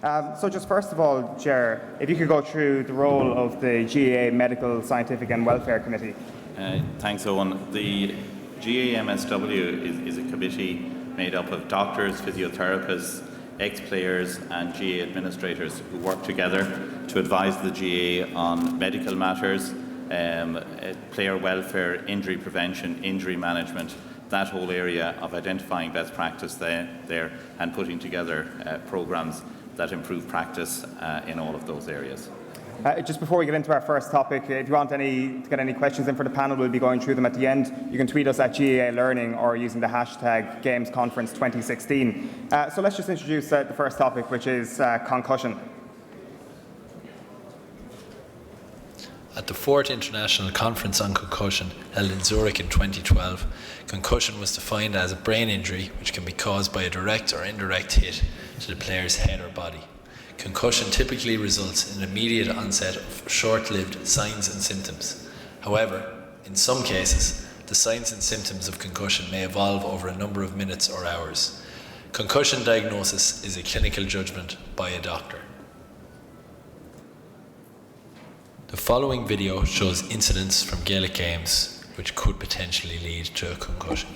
So just first of all, Chair, if you could go through the role of the GAA Medical, Scientific and Welfare Committee. Thanks, Owen. The GAMSW is a committee made up of doctors, physiotherapists, ex-players and GAA administrators who work together to advise the GAA on medical matters, player welfare, injury prevention, injury management, that whole area of identifying best practice there and putting together programmes that improve practice in all of those areas. Just before we get into our first topic, if you want to get any questions in for the panel, we'll be going through them at the end. You can tweet us at GAALearning or using the hashtag Games Conference 2016. So let's just introduce the first topic, which is concussion. At the 4th International Conference on Concussion, held in Zurich in 2012, concussion was defined as a brain injury which can be caused by a direct or indirect hit to the player's head or body. Concussion typically results in immediate onset of short-lived signs and symptoms. However, in some cases, the signs and symptoms of concussion may evolve over a number of minutes or hours. Concussion diagnosis is a clinical judgment by a doctor. The following video shows incidents from Gaelic Games which could potentially lead to a concussion.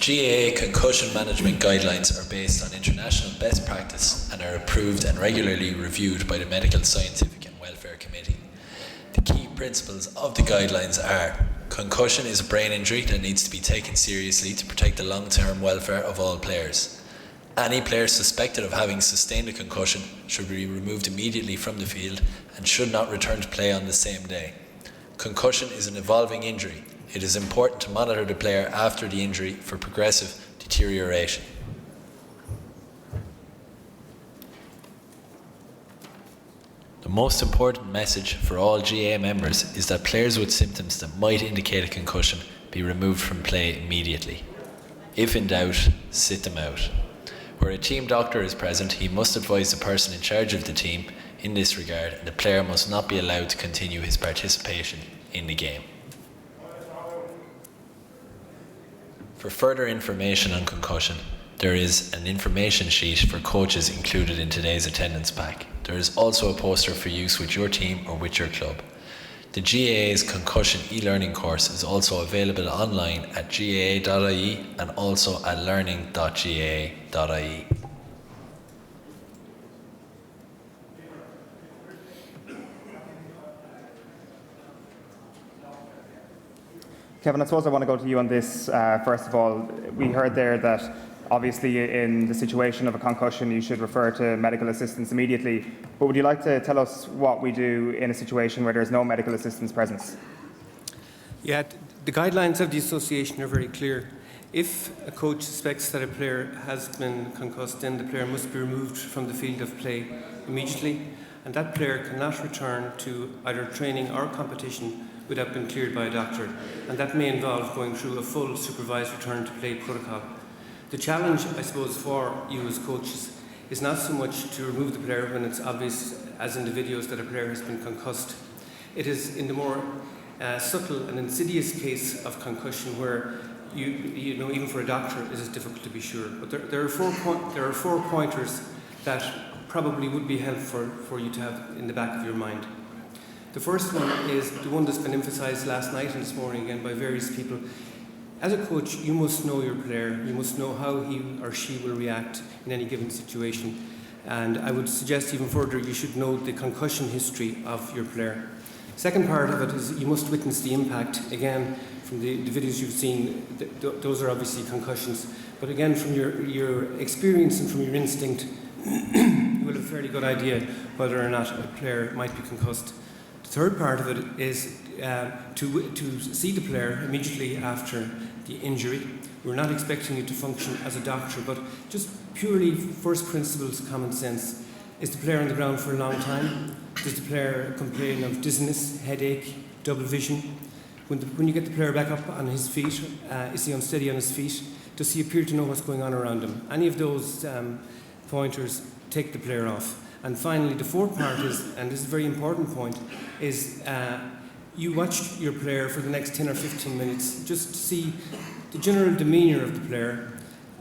GAA concussion management guidelines are based on international best practice and are approved and regularly reviewed by the Medical, Scientific and Welfare Committee. The key principles of the guidelines are: concussion is a brain injury that needs to be taken seriously to protect the long-term welfare of all players. Any player suspected of having sustained a concussion should be removed immediately from the field and should not return to play on the same day. Concussion is an evolving injury. It is important to monitor the player after the injury for progressive deterioration. The most important message for all GAA members is that players with symptoms that might indicate a concussion be removed from play immediately. If in doubt, sit them out. Where a team doctor is present, he must advise the person in charge of the team in this regard, and the player must not be allowed to continue his participation in the game. For further information on concussion, there is an information sheet for coaches included in today's attendance pack. There is also a poster for use with your team or with your club. The GAA's Concussion e-learning course is also available online at GAA.ie and also at learning.gaa.ie. Kevin, I suppose I want to go to you on this. First of all, we heard there that obviously in the situation of a concussion you should refer to medical assistance immediately, but would you like to tell us what we do in a situation where there's no medical assistance present? Yeah, the guidelines of the association are very clear. If a coach suspects that a player has been concussed, then the player must be removed from the field of play immediately, and that player cannot return to either training or competition without being cleared by a doctor, and that may involve going through a full supervised return to play protocol. The challenge, I suppose, for you as coaches is not so much to remove the player when it's obvious, as in the videos, that a player has been concussed. It is in the more subtle and insidious case of concussion where you know, even for a doctor, it is difficult to be sure. But there are four pointers that probably would be helpful for you to have in the back of your mind. The first one is the one that's been emphasised last night and this morning again by various people. as a coach, you must know your player. You must know how he or she will react in any given situation. And I would suggest even further, you should know the concussion history of your player. Second part of it is you must witness the impact. Again, from the videos you've seen, those are obviously concussions. But again, from your experience and from your instinct, you will have a fairly good idea whether or not a player might be concussed. The third part of it is to see the player immediately after the injury. We're not expecting you to function as a doctor, but just purely first principles, common sense. Is the player on the ground for a long time? Does the player complain of dizziness, headache, double vision? When you get the player back up on his feet, is he unsteady on his feet? Does he appear to know what's going on around him? Any of those pointers, take the player off. And finally, the fourth part is, and this is a very important point, is you watch your player for the next 10 or 15 minutes just to see the general demeanour of the player,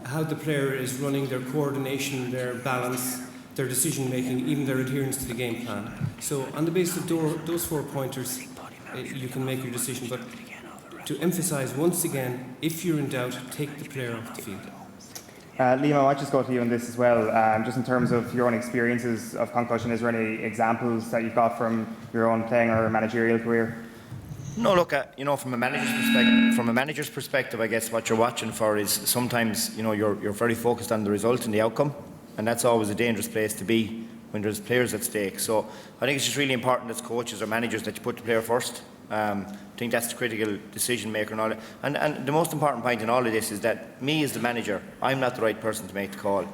how the player is running, their coordination, their balance, their decision making, even their adherence to the game plan. So on the basis of those 4 pointers, you can make your decision. But to emphasise once again, if you're in doubt, take the player off the field. Liam, I might just go to you on this as well. Just in terms of your own experiences of concussion, is there any examples that you've got from your own playing or managerial career? No, look, from a manager's perspective, I guess what you're watching for is sometimes, you're very focused on the result and the outcome, and that's always a dangerous place to be when there's players at stake. So I think it's just really important as coaches or managers that you put the player first. I think that's the critical decision maker and all that. And the most important point in all of this is that me as the manager, I'm not the right person to make the call.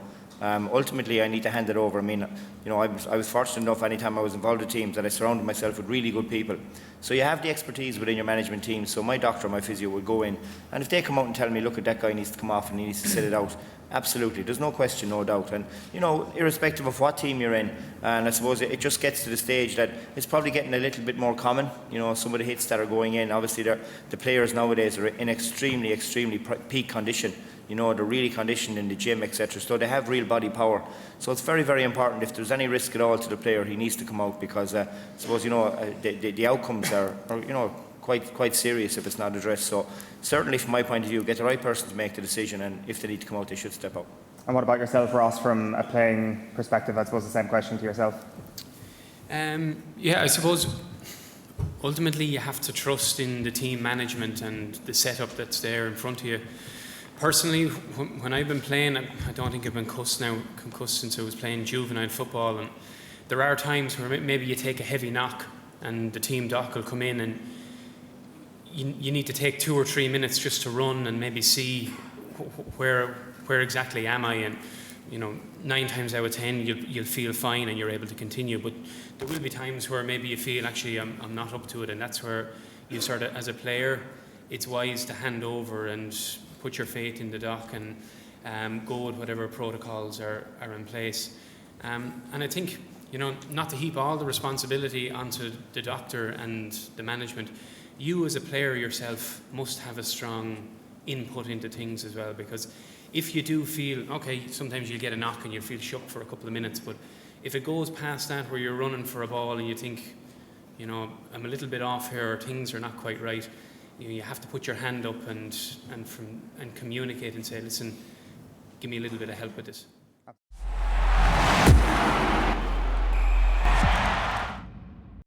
Ultimately, I need to hand it over. I mean, I was fortunate enough anytime I was involved with teams that I surrounded myself with really good people. So you have the expertise within your management team. So my doctor, my physio will go in, and if they come out and tell me, look, that guy needs to come off and he needs to sit it out, absolutely, there's no question, no doubt. And irrespective of what team you're in, and I suppose it just gets to the stage that it's probably getting a little bit more common. Some of the hits that are going in, obviously the players nowadays are in extremely peak condition. They're really conditioned in the gym, etc. So they have real body power. So it's very, very important. If there's any risk at all to the player, he needs to come out, because I suppose the outcomes are quite serious if it's not addressed. So certainly, from my point of view, get the right person to make the decision, and if they need to come out, they should step out. And what about yourself, Ross, from a playing perspective? I suppose the same question to yourself. I suppose ultimately you have to trust in the team management and the setup that's there in front of you. Personally, when I've been playing, I don't think I've been concussed since I was playing juvenile football, and there are times where maybe you take a heavy knock and the team doc will come in and you need to take 2 or 3 minutes just to run and maybe see where exactly am I, and 9 times out of 10 you'll feel fine and you're able to continue. But there will be times where maybe you feel actually I'm not up to it, and that's where you sort of, as a player, it's wise to hand over and put your faith in the doc and go with whatever protocols are in place. And I think, not to heap all the responsibility onto the doctor and the management, you as a player yourself must have a strong input into things as well, because if you do feel, okay, sometimes you'll get a knock and you'll feel shook for a couple of minutes, but if it goes past that where you're running for a ball and you think, I'm a little bit off here, or things are not quite right, you have to put your hand up and communicate and say, listen, give me a little bit of help with this.